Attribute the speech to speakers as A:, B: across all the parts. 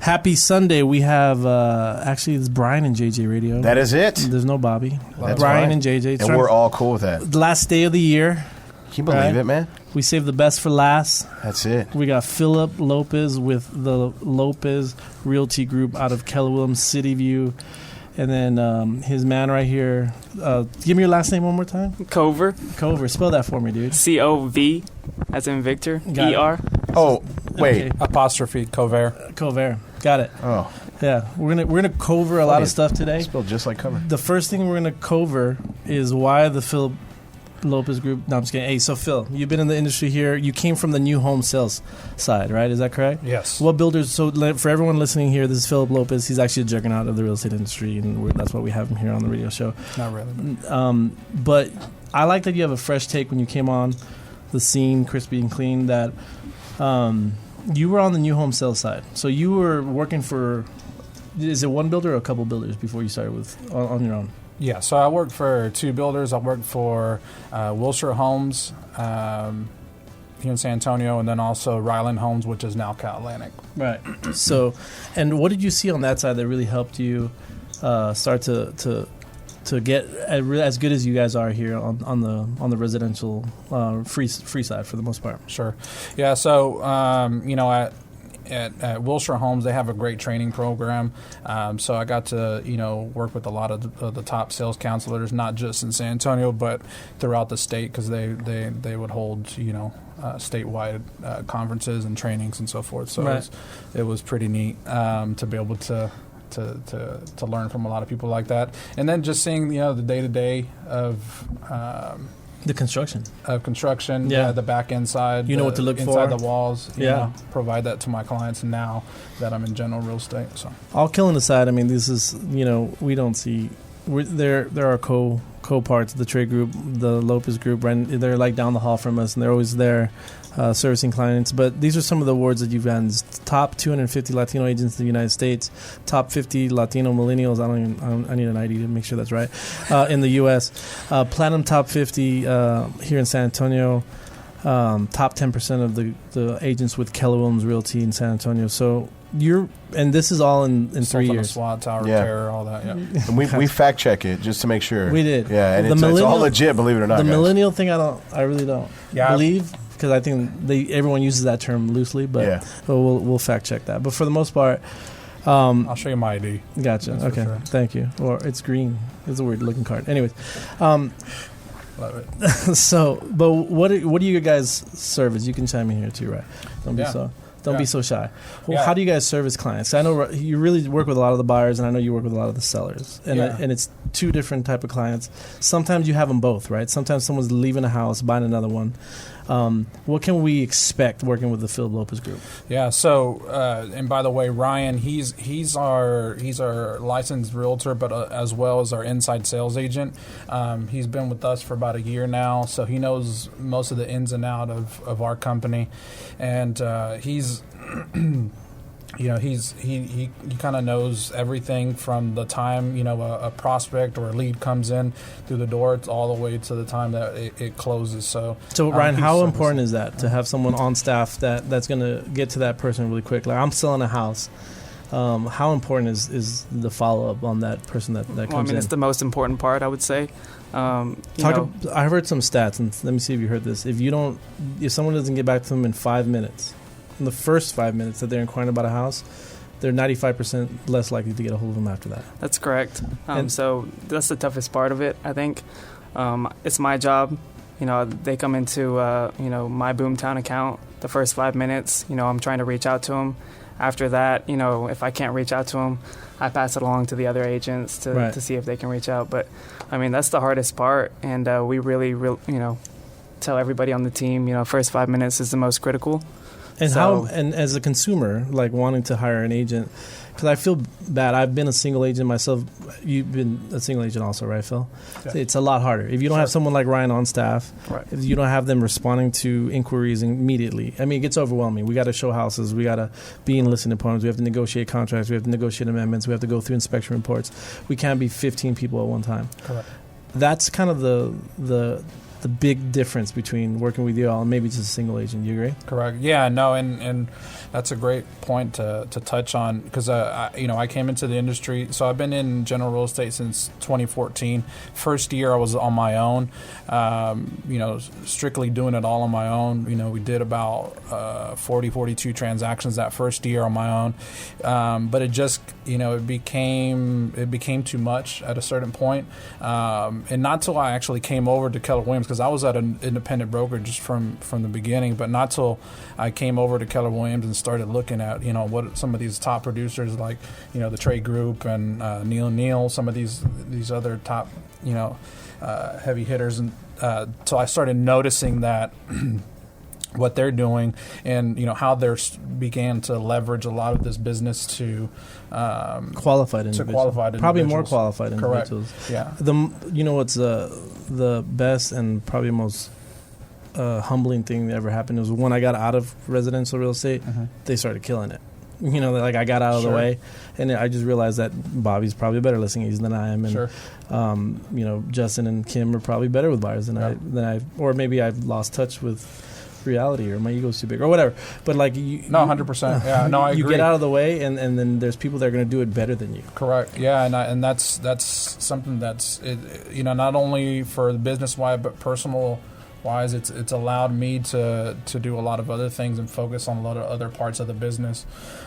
A: Happy Sunday. We have, actually, it's Brian and JJ Radio.
B: That is it.
A: There's no Bobby.
B: That's
A: Brian
B: right.
A: and JJ.
B: And we're all cool with that.
A: The last day of the year.
B: Can you believe it, man?
A: We saved the best for last.
B: That's it.
A: We got Phillip Lopez with the Lopez Realty Group out of Keller, Williams, City View. And then his man right here. Give me your last name one more time.
C: Cover.
A: Cover. Spell that for me, dude.
C: C-O-V, as in Victor.
A: Got
C: E-R.
B: Oh, wait.
A: Okay.
D: Apostrophe, Cover.
A: Cover. Got it.
B: Oh.
A: Yeah, we're gonna cover a lot of stuff today.
B: Spelled just like cover.
A: The first thing we're gonna cover is why the Phillip Lopez Group. No, I'm just kidding. Hey, so Phil, you've been in the industry here. You came from the new home sales side, right? Is that correct?
D: Yes.
A: What builders? So for everyone listening here, this is Phillip Lopez. He's actually a juggernaut of the real estate industry, and that's why we have him here on the radio show.
D: Not really.
A: But I like that you have a fresh take when you came on the scene, crispy and clean. That you were on the new home sales side. So you were working for. Is it one builder or a couple builders before you started with on your own?
D: Yeah, so I worked for two builders. I worked for Wilshire Homes here in San Antonio, and then also Ryland Homes, which is now Cal Atlantic.
A: Right. So, and what did you see on that side that really helped you start to get as good as you guys are here on the residential free side for the most part? Sure.
D: Yeah. So At Wilshire Homes, they have a great training program. So I got to, work with a lot of the top sales counselors, not just in San Antonio, but throughout the state, because they would hold, statewide conferences and trainings and so forth. So
A: right.
D: it was pretty neat to be able to learn from a lot of people like that. And then just seeing, the day-to-day of
A: the construction.
D: Yeah, the back end side.
A: You know what to look
D: inside
A: for.
D: the walls.
A: Yeah.
D: Provide that to my clients now that I'm in general real estate. So,
A: all killing aside, I mean, this is, we don't see, there are co-parts, the Trey Group, the Lopez Group, right? They're like down the hall from us, and they're always there servicing clients. But these are some of the awards that you've gotten. Top 250 Latino agents in the United States, top 50 Latino millennials. I need an ID to make sure that's right. In the U.S., Platinum Top 50 here in San Antonio. Top 10% of the agents with Keller Williams Realty in San Antonio. So and this is all in 3 years.
D: SWAT, tower repair, all that. Yeah.
B: And we fact check it just to make sure.
A: We did.
B: Yeah, and it's all legit. Believe it or not.
A: The
B: guys.
A: millennial thing, I really don't believe, because I think everyone uses that term loosely, but we'll fact check that. But for the most part,
D: I'll show you my ID.
A: Gotcha.
D: That's
A: okay,
D: sure.
A: Thank you. Or it's green. It's a weird looking card. Anyways,
D: love it.
A: So, but what do you guys service? You can chime in here too, right? Don't be so shy. Well, how do you guys service clients? I know you really work with a lot of the buyers, and I know you work with a lot of the sellers, and it's two different type of clients. Sometimes you have them both, right? Sometimes someone's leaving a house, buying another one. What can we expect working with the Phillip Lopez Group?
D: Yeah. So, and by the way, Ryan, he's our licensed realtor, but as well as our inside sales agent. He's been with us for about a year now, so he knows most of the ins and out of our company, and he's. He kind of knows everything from the time a prospect or a lead comes in through the door all the way to the time that it closes. So
A: Ryan, how important is that to have someone on staff that's going to get to that person really quick? Like, I'm selling a house. How important is the follow up on that person that comes in?
C: It's the most important part, I would say.
A: I heard some stats, and let me see if you heard this. If someone doesn't get back to them in 5 minutes. In the first 5 minutes that they're inquiring about a house, they're 95% less likely to get a hold of them after that.
C: That's correct. So that's the toughest part of it, I think. It's my job. They come into, my Boomtown account the first 5 minutes. I'm trying to reach out to them. After that, if I can't reach out to them, I pass it along to the other agents to see if they can reach out. But, that's the hardest part. And we really, tell everybody on the team, first 5 minutes is the most critical.
A: And and as a consumer, like wanting to hire an agent, because I feel bad. I've been a single agent myself. You've been a single agent also, right, Phil? Yeah. It's a lot harder. If you don't have someone like Ryan on staff, if you don't have them responding to inquiries immediately, it gets overwhelming. We got to show houses. We got to be in listing appointments. We have to negotiate contracts. We have to negotiate amendments. We have to go through inspection reports. We can't be 15 people at one time.
D: Correct.
A: That's kind of the the big difference between working with you all and maybe just a single agent. Do you agree?
D: Correct. Yeah, no, and that's a great point to touch on because I came into the industry. So I've been in general real estate since 2014. First year I was on my own, strictly doing it all on my own. We did about 42 transactions that first year on my own, but it just it became too much at a certain point, and not till I actually came over to Keller Williams, because I was at an independent broker just from the beginning, but not till I came over to Keller Williams and started looking at what some of these top producers like the Trey Group and Neil, some of these other top heavy hitters, and so I started noticing that what they're doing and how they began to leverage a lot of this business to
A: qualified individuals. Probably more qualified individuals.
D: Correct.
A: Yeah. What's the best and probably most humbling thing that ever happened was when I got out of residential real estate. They started killing it. I got out of the way, and I just realized that Bobby's probably a better listing agent than I am, and Justin and Kim are probably better with buyers than I, or maybe I've lost touch with reality, or my ego's too big, or whatever. But
D: 100%. Yeah, no, I agree.
A: You get out of the way, and then there's people that are going to do it better than you.
D: Correct. Yeah, and that's something that's not only for the business wise, but personal wise, it's allowed me to do a lot of other things and focus on a lot of other parts of the business.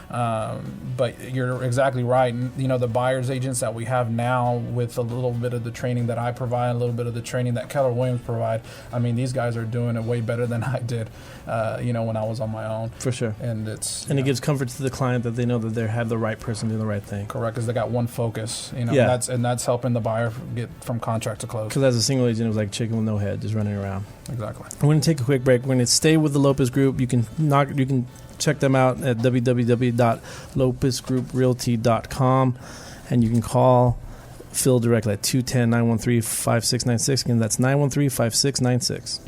D: But you're exactly right. And, the buyer's agents that we have now, with a little bit of the training that I provide, a little bit of the training that Keller Williams provide, these guys are doing it way better than I did, when I was on my own.
A: For sure.
D: And
A: it gives comfort to the client that they know that they have the right person doing the right thing.
D: Correct, because they got one focus. And that's helping the buyer get from contract to close.
A: Because as a single agent, it was like chicken with no head, just running around.
D: Exactly.
A: We're going to take a quick break. We're going to stay with the Lopez Group. You can check them out at www.lopezgrouprealty.com, and you can call Phil directly at 210-913-5696. Again, that's 913-5696.